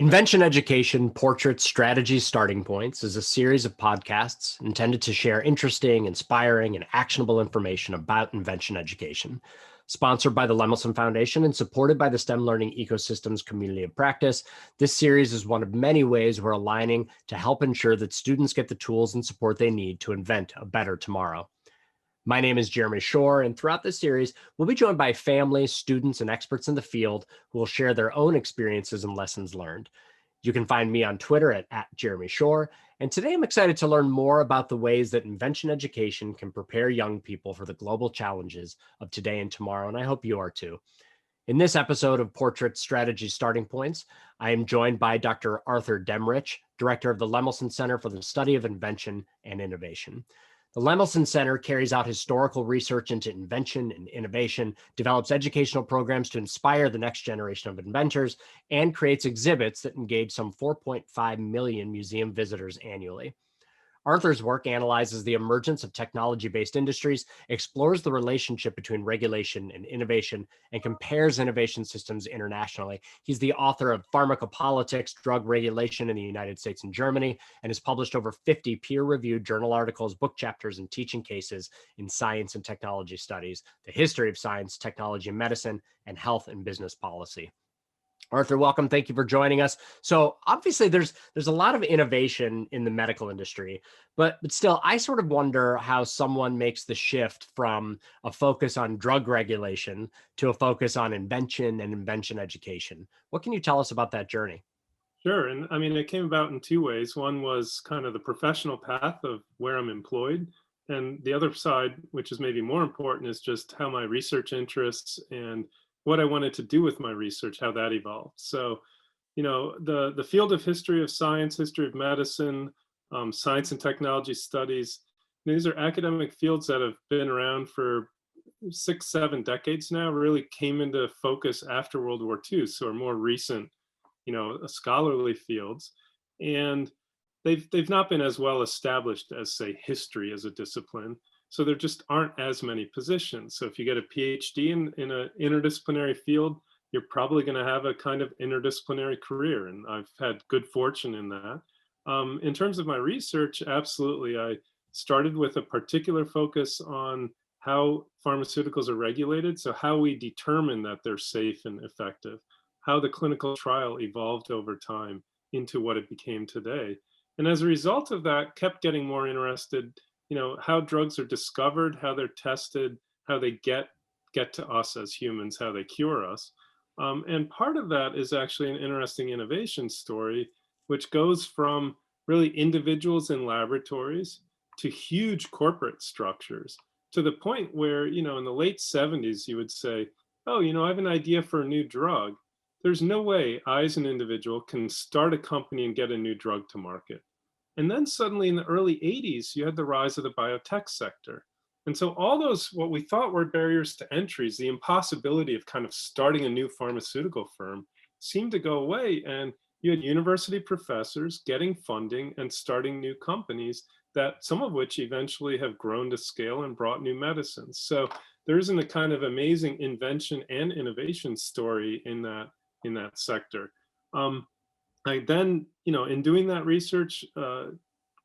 Invention Education Portraits, Strategies, Starting Points is a series of podcasts intended to share interesting, inspiring, and actionable information about invention education. Sponsored by the Lemelson Foundation and supported by the STEM Learning Ecosystems Community of Practice, this series is one of many ways we're aligning to help ensure that students get the tools and support they need to invent a better tomorrow. My name is Jeremy Shore, and throughout this series, we'll be joined by families, students, and experts in the field who will share their own experiences and lessons learned. You can find me on Twitter at Jeremy Shore, and today I'm excited to learn more about the ways that invention education can prepare young people for the global challenges of today and tomorrow, and I hope you are too. In this episode of Portrait Strategy Starting Points, I am joined by Dr. Arthur Daemmrich, Director of the Lemelson Center for the Study of Invention and Innovation. The Lemelson Center carries out historical research into invention and innovation, develops educational programs to inspire the next generation of inventors, and creates exhibits that engage some 4.5 million museum visitors annually. Arthur's work analyzes the emergence of technology-based industries, explores the relationship between regulation and innovation, and compares innovation systems internationally. He's the author of Pharmacopolitics, Drug Regulation in the United States and Germany, and has published over 50 peer-reviewed journal articles, book chapters, and teaching cases in science and technology studies, the history of science, technology and medicine, and health and business policy. Arthur, welcome. Thank you for joining us. So obviously there's a lot of innovation in the medical industry, but still, I sort of wonder how someone makes the shift from a focus on drug regulation to a focus on invention and invention education. What can you tell us about that journey? Sure. And I mean, it came about in two ways. One was kind of the professional path of where I'm employed. And the other side, which is maybe more important, is just how my research interests and what I wanted to do with my research, how that evolved. So, the field of history of science, history of medicine, science and technology studies, these are academic fields that have been around for 6, 7 decades now, really came into focus after World War II. So are more recent, scholarly fields. And they've not been as well established as, say, history as a discipline. So there just aren't as many positions. So if you get a PhD in an interdisciplinary field, you're probably going to have a kind of interdisciplinary career. And I've had good fortune in that. In terms of my research, absolutely. I started with a particular focus on how pharmaceuticals are regulated. So how we determine that they're safe and effective, how the clinical trial evolved over time into what it became today. And as a result of that, kept getting more interested, how drugs are discovered, how they're tested, how they get to us as humans, how they cure us. And part of that is actually an interesting innovation story, which goes from really individuals in laboratories to huge corporate structures, to the point where, in the late 70s, you would say, oh, I have an idea for a new drug. There's no way I, as an individual, can start a company and get a new drug to market. And then suddenly in the early 80s, you had the rise of the biotech sector. And so all those, what we thought were barriers to entries, the impossibility of kind of starting a new pharmaceutical firm, seemed to go away. And you had university professors getting funding and starting new companies, that some of which eventually have grown to scale and brought new medicines. So there isn't a kind of amazing invention and innovation story in that sector. I then, in doing that research,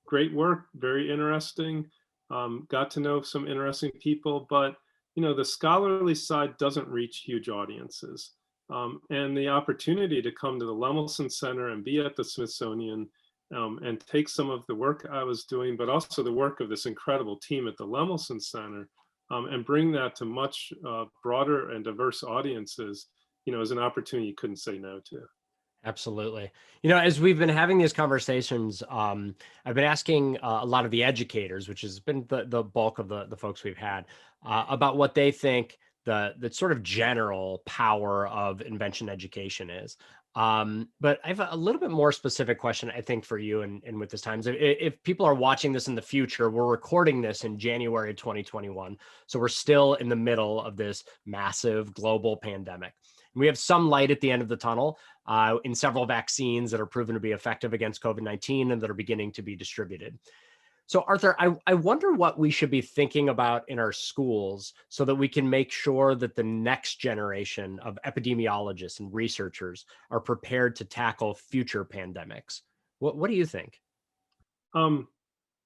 great work, very interesting, got to know some interesting people, but, the scholarly side doesn't reach huge audiences. And the opportunity to come to the Lemelson Center and be at the Smithsonian and take some of the work I was doing, but also the work of this incredible team at the Lemelson Center, and bring that to much broader and diverse audiences, is an opportunity you couldn't say no to. Absolutely. As we've been having these conversations, I've been asking a lot of the educators, which has been the bulk of the folks we've had, about what they think the sort of general power of invention education is. But I have a little bit more specific question, I think, for you and with this time. If people are watching this in the future, we're recording this in January of 2021. So we're still in the middle of this massive global pandemic. We have some light at the end of the tunnel in several vaccines that are proven to be effective against COVID-19 and that are beginning to be distributed. So, Arthur, I wonder what we should be thinking about in our schools so that we can make sure that the next generation of epidemiologists and researchers are prepared to tackle future pandemics. What do you think? Um,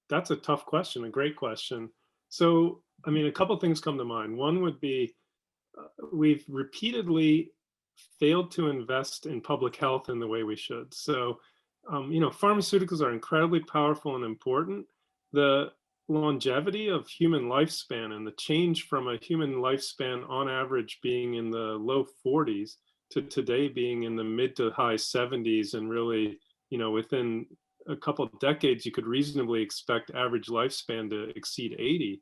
that's a tough question, a great question. So, I mean, a couple things come to mind. One would be we've repeatedly failed to invest in public health in the way we should. So, pharmaceuticals are incredibly powerful and important. The longevity of human lifespan and the change from a human lifespan on average being in the low 40s to today being in the mid to high 70s, and really, within a couple of decades, you could reasonably expect average lifespan to exceed 80.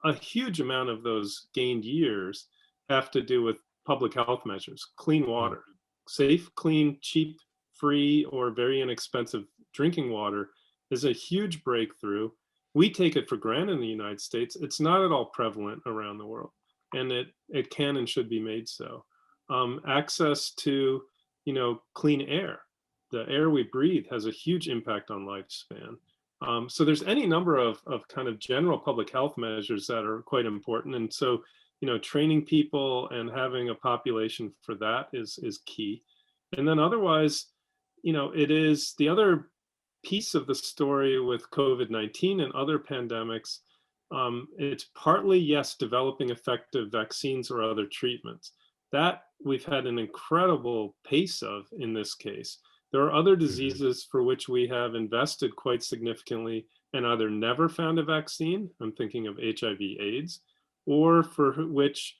A huge amount of those gained years have to do with public health measures, clean Mm. water, safe, clean, cheap, free, or very inexpensive drinking water is a huge breakthrough. We take it for granted in the United States. It's not at all prevalent around the world, and it can and should be made so. Access to, clean air. The air we breathe has a huge impact on lifespan. So there's any number of kind of general public health measures that are quite important. And so, training people and having a population for that is key. And then otherwise, it is the other piece of the story with COVID-19 and other pandemics. It's partly, yes, developing effective vaccines or other treatments. That we've had an incredible pace of in this case. There are other Mhm. diseases for which we have invested quite significantly and either never found a vaccine. I'm thinking of HIV/AIDS, or for which,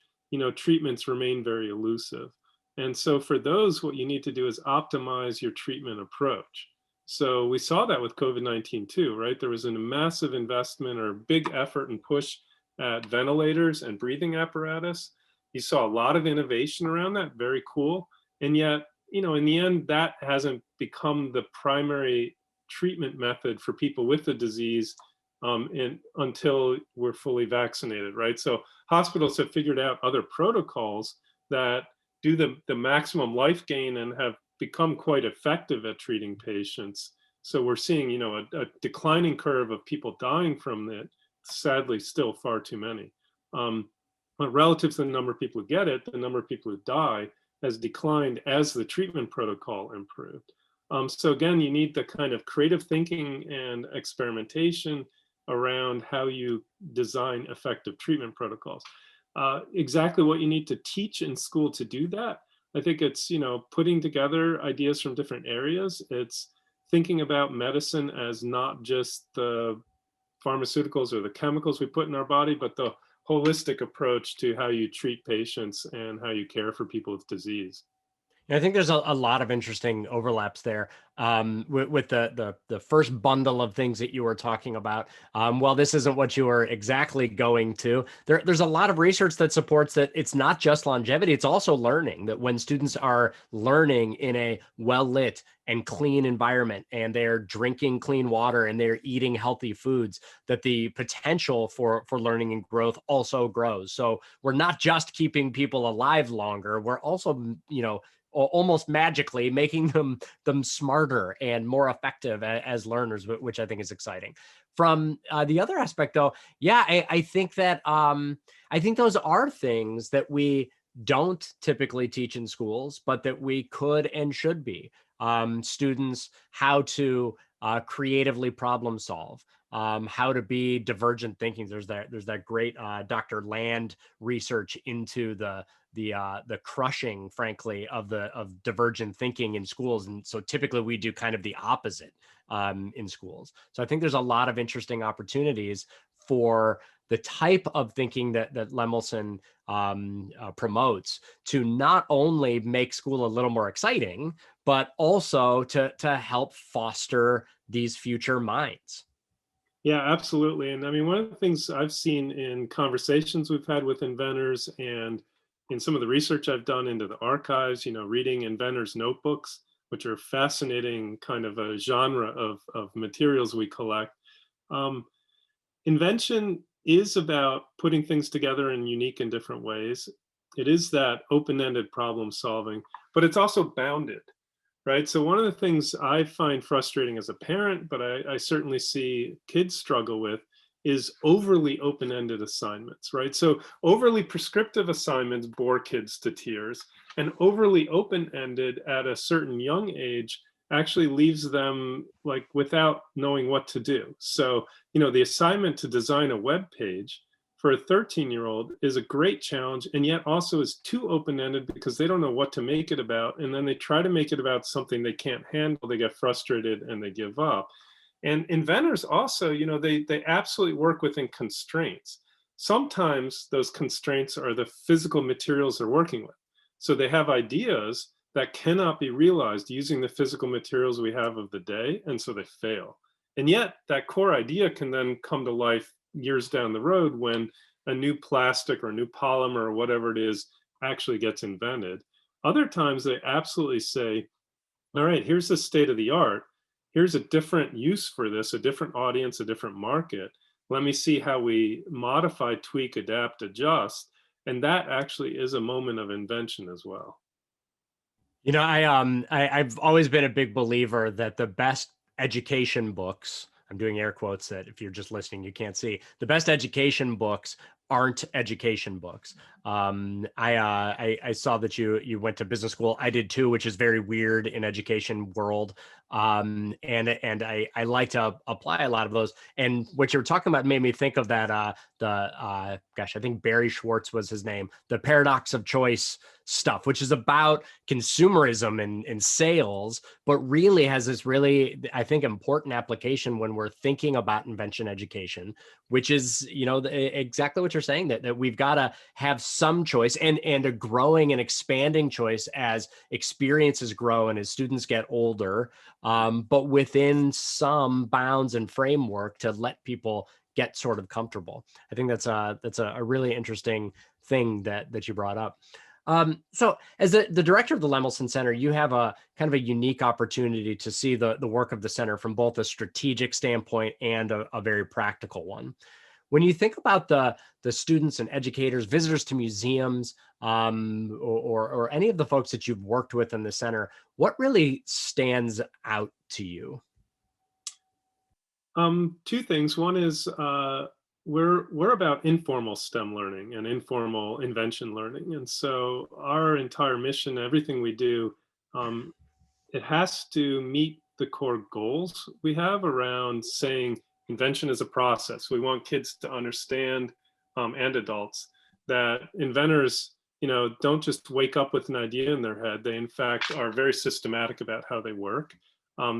treatments remain very elusive. And so for those, what you need to do is optimize your treatment approach. So we saw that with COVID-19 too, right? There was a massive investment or big effort and push at ventilators and breathing apparatus. You saw a lot of innovation around that, very cool. And yet, in the end, that hasn't become the primary treatment method for people with the disease until we're fully vaccinated, right? So hospitals have figured out other protocols that do the maximum life gain and have become quite effective at treating patients. So we're seeing, a declining curve of people dying from it. Sadly, still far too many. But relative to the number of people who get it, the number of people who die has declined as the treatment protocol improved. So again, you need the kind of creative thinking and experimentation around how you design effective treatment protocols. Exactly what you need to teach in school to do that. I think it's, putting together ideas from different areas. It's thinking about medicine as not just the pharmaceuticals or the chemicals we put in our body, but the holistic approach to how you treat patients and how you care for people with disease. I think there's a lot of interesting overlaps there with the first bundle of things that you were talking about. Well, this isn't what you were exactly going to. There's a lot of research that supports that it's not just longevity, it's also learning. That when students are learning in a well-lit and clean environment and they're drinking clean water and they're eating healthy foods, that the potential for learning and growth also grows. So we're not just keeping people alive longer, we're also, almost magically making them smarter and more effective as learners, which I think is exciting. From the other aspect, though, yeah, I think that I think those are things that we don't typically teach in schools, but that we could and should be. Students how to creatively problem solve, how to be divergent thinking. There's that great Dr. Land research into the crushing, frankly, of divergent thinking in schools, and so typically we do kind of the opposite in schools. So I think there's a lot of interesting opportunities for the type of thinking that Lemelson promotes to not only make school a little more exciting, but also to help foster these future minds. Yeah, absolutely. And I mean, one of the things I've seen in conversations we've had with inventors and in some of the research I've done into the archives, reading inventors' notebooks, which are fascinating kind of a genre of materials we collect. Um, Invention is about putting things together in unique and different ways. It is that open-ended problem solving, but it's also bounded. right? So one of the things I find frustrating as a parent, but I certainly see kids struggle with, is overly open-ended assignments, right? So overly prescriptive assignments bore kids to tears, and overly open-ended at a certain young age actually leaves them like without knowing what to do. So, the assignment to design a web page for a 13-year-old is a great challenge, and yet also is too open-ended because they don't know what to make it about, and then they try to make it about something they can't handle, they get frustrated and they give up. And inventors also, they absolutely work within constraints. Sometimes those constraints are the physical materials they're working with. So they have ideas that cannot be realized using the physical materials we have of the day, and so they fail. And yet that core idea can then come to life years down the road when a new plastic or a new polymer or whatever it is actually gets invented. Other times they absolutely say, all right, here's the state of the art. Here's a different use for this, a different audience, a different market. Let me see how we modify, tweak, adapt, adjust. And that actually is a moment of invention as well. I've always been a big believer that the best education books, I'm doing air quotes that if you're just listening, you can't see. The best education books aren't education books. I saw that you went to business school. I did too, which is very weird in education world. And I like to apply a lot of those. And what you're talking about made me think of that gosh, I think Barry Schwartz was his name, the paradox of choice stuff, which is about consumerism and sales, but really has this really, I think, important application when we're thinking about invention education, which is, exactly what you're saying, that we've got to have some choice and a growing and expanding choice as experiences grow and as students get older, but within some bounds and framework to let people get sort of comfortable. I think that's a really interesting thing that you brought up. So as the director of the Lemelson Center, you have a kind of a unique opportunity to see the work of the center from both a strategic standpoint and a very practical one. When you think about the students and educators, visitors to museums, or any of the folks that you've worked with in the center, what really stands out to you? Two things. One is we're about informal STEM learning and informal invention learning, and so our entire mission, everything we do, um, it has to meet the core goals we have around saying invention is a process. We want kids to understand, and adults, that inventors, don't just wake up with an idea in their head. They, in fact, are very systematic about how they work.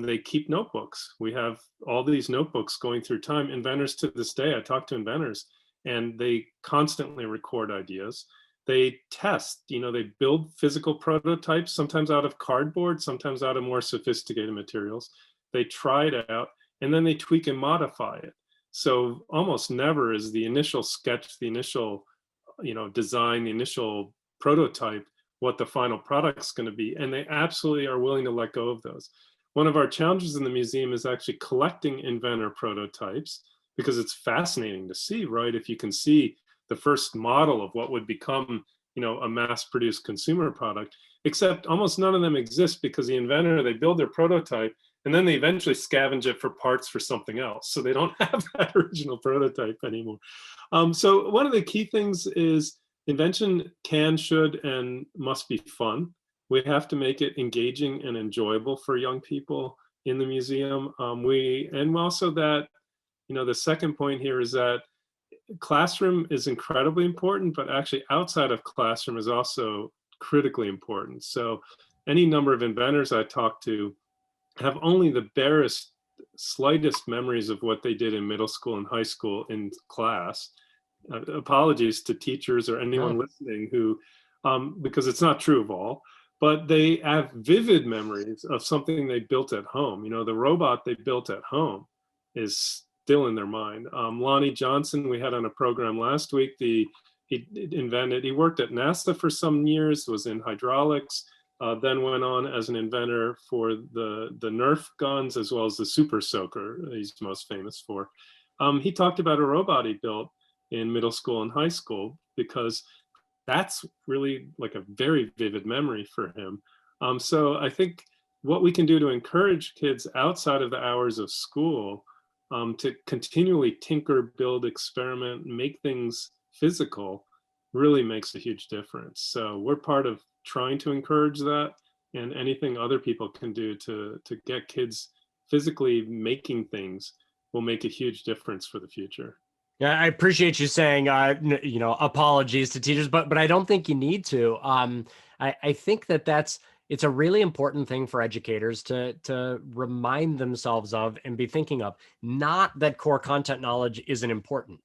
They keep notebooks. We have all these notebooks going through time. Inventors to this day, I talk to inventors, and they constantly record ideas. They test, they build physical prototypes, sometimes out of cardboard, sometimes out of more sophisticated materials. They try it out, and then they tweak and modify it. So almost never is the initial sketch, the initial, design, the initial prototype, what the final product's going to be. And they absolutely are willing to let go of those. One of our challenges in the museum is actually collecting inventor prototypes, because it's fascinating to see, right? If you can see the first model of what would become, a mass-produced consumer product, except almost none of them exist because the inventor, they build their prototype and then they eventually scavenge it for parts for something else. So they don't have that original prototype anymore. So one of the key things is invention can, should, and must be fun. We have to make it engaging and enjoyable for young people in the museum. And also that, the second point here is that classroom is incredibly important, but actually outside of classroom is also critically important. So any number of inventors I talk to have only the barest, slightest memories of what they did in middle school and high school in class. Apologies to teachers or anyone listening who, because it's not true of all, but they have vivid memories of something they built at home. The robot they built at home is still in their mind. Lonnie Johnson, we had on a program last week, he worked at NASA for some years, was in hydraulics, then went on as an inventor for the Nerf guns as well as the Super Soaker he's most famous for. He talked about a robot he built in middle school and high school because that's really like a very vivid memory for him. So I think what we can do to encourage kids outside of the hours of school to continually tinker, build, experiment, make things physical really makes a huge difference. So we're part of trying to encourage that, and anything other people can do to get kids physically making things will make a huge difference for the future. Yeah, I appreciate you saying, apologies to teachers, but I don't think you need to. I think it's a really important thing for educators to remind themselves of and be thinking of. Not that core content knowledge isn't important.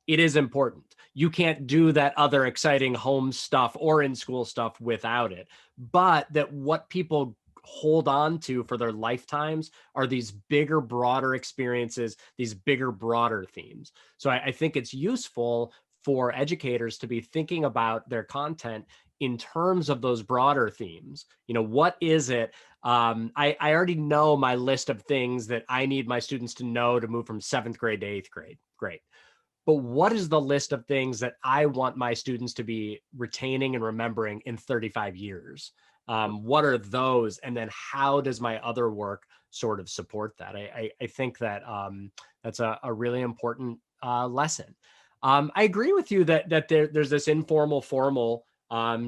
It is important. You can't do that other exciting home stuff or in school stuff without it. But that what people hold on to for their lifetimes are these bigger, broader experiences, these bigger, broader themes. So I think it's useful for educators to be thinking about their content in terms of those broader themes. What is it? I already know my list of things that I need my students to know to move from 7th grade to 8th grade. Great. But what is the list of things that I want my students to be retaining and remembering in 35 years? What are those? And then how does my other work sort of support that? I think that that's a really important lesson. I agree with you that there's this informal, formal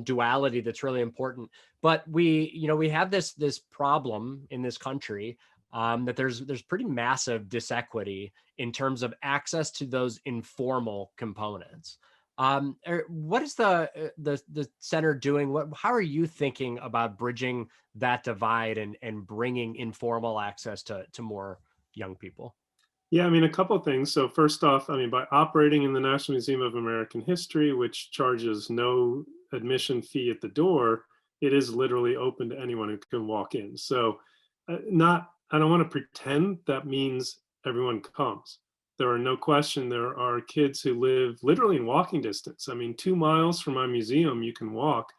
duality that's really important. But we have this problem in this country that there's pretty massive disequity in terms of access to those informal components. What is the center doing? How are you thinking about bridging that divide and bringing informal access to more young people? Yeah, I mean, a couple of things. So first off, I mean, by operating in the National Museum of American History, which charges no admission fee at the door, it is literally open to anyone who can walk in. So I don't want to pretend that means everyone comes. There are no question, there are kids who live literally in walking distance. I mean, 2 miles from my museum, you can walk.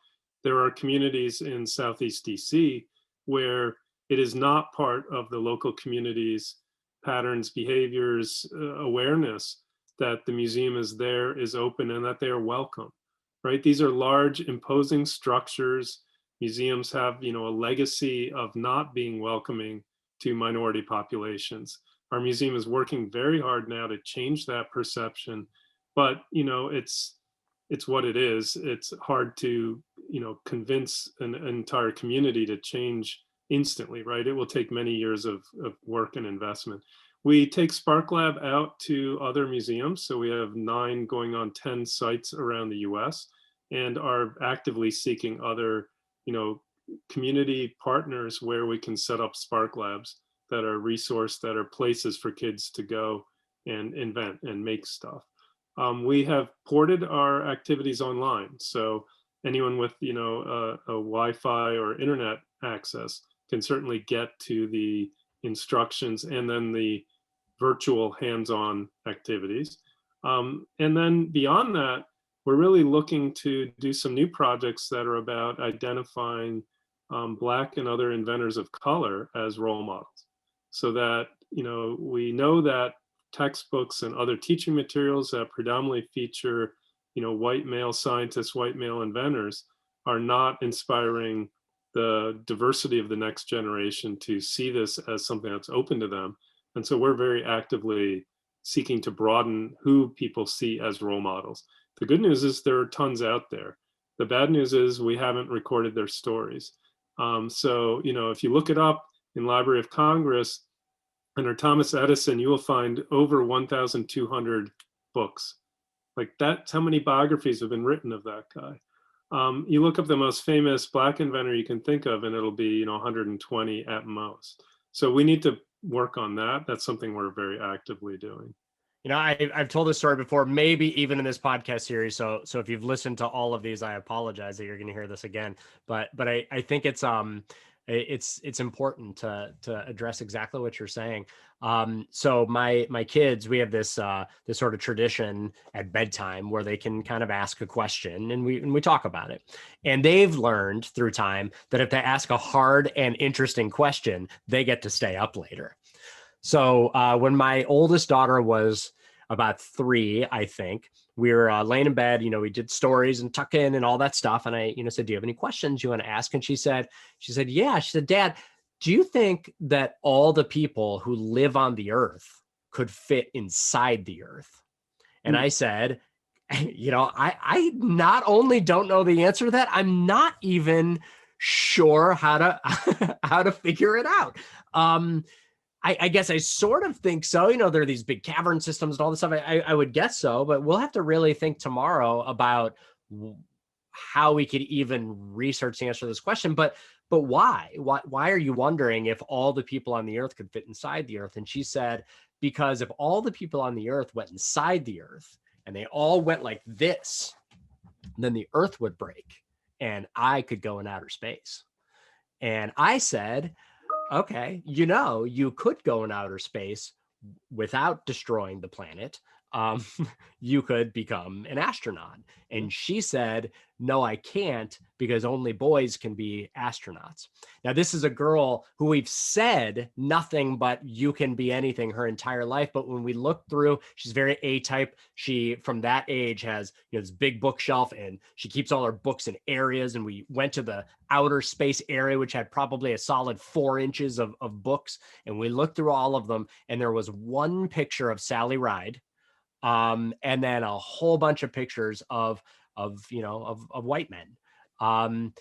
There are communities in Southeast DC where it is not part of the local community's patterns, behaviors, awareness that the museum is there, is open, and that they are welcome, right? These are large, imposing structures. Museums have, a legacy of not being welcoming to minority populations. Our museum is working very hard now to change that perception, but it's what it is. It's hard to convince an entire community to change instantly, right? It will take many years of work and investment. We take Spark Lab out to other museums. So we have 9 going on 10 sites around the US, and are actively seeking other, community partners where we can set up Spark Labs that are resourced, that are places for kids to go and invent and make stuff. We have ported our activities online. So anyone with, a Wi-Fi or internet access can certainly get to the instructions and then the virtual hands-on activities. And then beyond that, we're really looking to do some new projects that are about identifying Black and other inventors of color as role models, so that we know that textbooks and other teaching materials that predominantly feature white male scientists, white male inventors, are not inspiring the diversity of the next generation to see this as something that's open to them. And so we're very actively seeking to broaden who people see as role models. The good news is there are tons out there. The bad news is we haven't recorded their stories. So if you look it up in Library of Congress, under Thomas Edison, you will find over 1,200 books. Like, that's how many biographies have been written of that guy. You look up the most famous Black inventor you can think of, and it'll be 120 at most. So we need to work on that. That's something we're very actively doing. I've told this story before, maybe even in this podcast series. So if you've listened to all of these, I apologize that you're going to hear this again. But I think it's important to address exactly what you're saying. So my kids, we have this sort of tradition at bedtime where they can kind of ask a question, and we talk about it. And they've learned through time that if they ask a hard and interesting question, they get to stay up later. So when my oldest daughter was about 3, I think, we were laying in bed, we did stories and tuck in and all that stuff. And I, said, do you have any questions you want to ask? And she said, yeah. She said, Dad, do you think that all the people who live on the earth could fit inside the earth? And I said, I not only don't know the answer to that, I'm not even sure how to how to figure it out. I guess I sort of think so. There are these big cavern systems and all this stuff. I would guess so, but we'll have to really think tomorrow about how we could even research the answer to this question. But why? Why are you wondering if all the people on the earth could fit inside the earth? And she said, because if all the people on the earth went inside the earth and they all went like this, then the earth would break and I could go in outer space. And I said, okay, you could go in outer space without destroying the planet. You could become an astronaut. And she said, no, I can't, because only boys can be astronauts. Now, this is a girl who we've said nothing but you can be anything her entire life. But when we look through, she's very A-type. She, from that age, has this big bookshelf, and she keeps all her books in areas. And we went to the outer space area, which had probably a solid 4 inches of books. And we looked through all of them, and there was one picture of Sally Ride. And then a whole bunch of pictures of white men.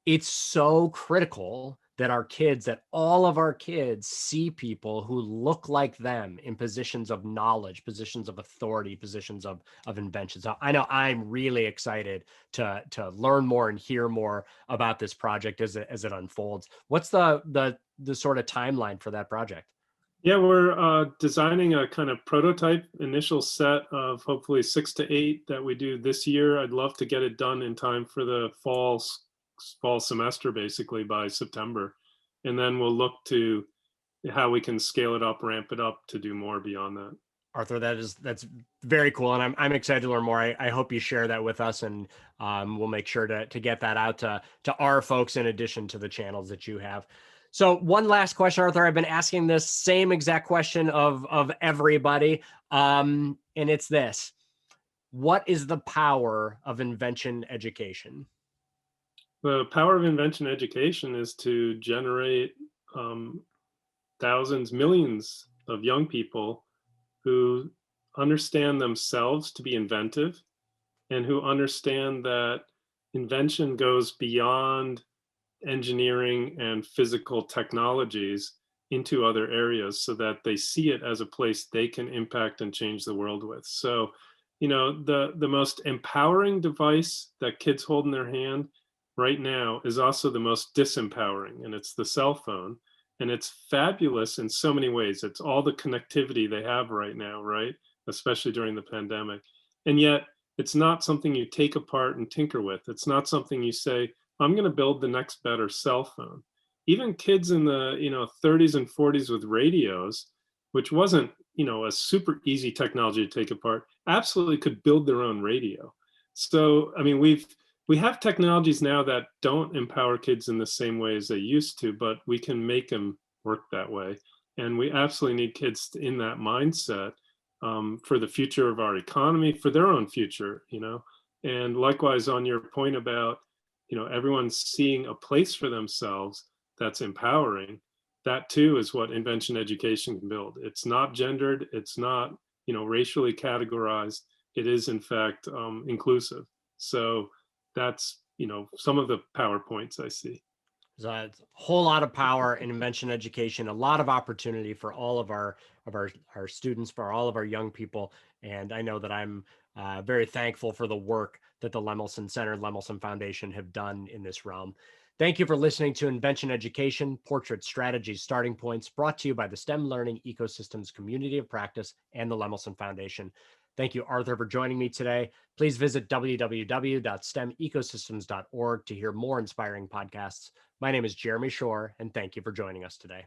It's so critical that all of our kids see people who look like them in positions of knowledge, positions of authority, positions of invention. So I know I'm really excited to learn more and hear more about this project as it unfolds. What's the sort of timeline for that project? Yeah, we're designing a kind of prototype initial set of hopefully 6 to 8 that we do this year. I'd love to get it done in time for the fall semester, basically by September. And then we'll look to how we can scale it up, ramp it up to do more beyond that. Arthur, that's very cool, and I'm excited to learn more. I hope you share that with us, and we'll make sure to get that out to our folks in addition to the channels that you have. So one last question, Arthur. I've been asking this same exact question of everybody, and it's this: what is the power of invention education? The power of invention education is to generate thousands, millions of young people who understand themselves to be inventive, and who understand that invention goes beyond engineering and physical technologies into other areas, so that they see it as a place they can impact and change the world with. So, the most empowering device that kids hold in their hand right now is also the most disempowering, and it's the cell phone. And it's fabulous in so many ways. It's all the connectivity they have right now, right? Especially during the pandemic. And yet it's not something you take apart and tinker with. It's not something you say, I'm going to build the next better cell phone. Even kids in the 30s and 40s with radios, which wasn't a super easy technology to take apart, absolutely could build their own radio. So I mean, we have technologies now that don't empower kids in the same way as they used to, but we can make them work that way. And we absolutely need kids in that mindset for the future of our economy, for their own future. And likewise, on your point about everyone seeing a place for themselves that's empowering, that too is what invention education can build. It's not gendered, it's not racially categorized. It is in fact inclusive. So that's some of the PowerPoints I see. There's a whole lot of power in invention education, a lot of opportunity for all of our students, for all of our young people. And I know that I'm very thankful for the work that the Lemelson Center, Lemelson Foundation have done in this realm. Thank you for listening to Invention Education, Portrait Strategies, Starting Points, brought to you by the STEM Learning Ecosystems Community of Practice and the Lemelson Foundation. Thank you, Arthur, for joining me today. Please visit www.stemecosystems.org to hear more inspiring podcasts. My name is Jeremy Shore, and thank you for joining us today.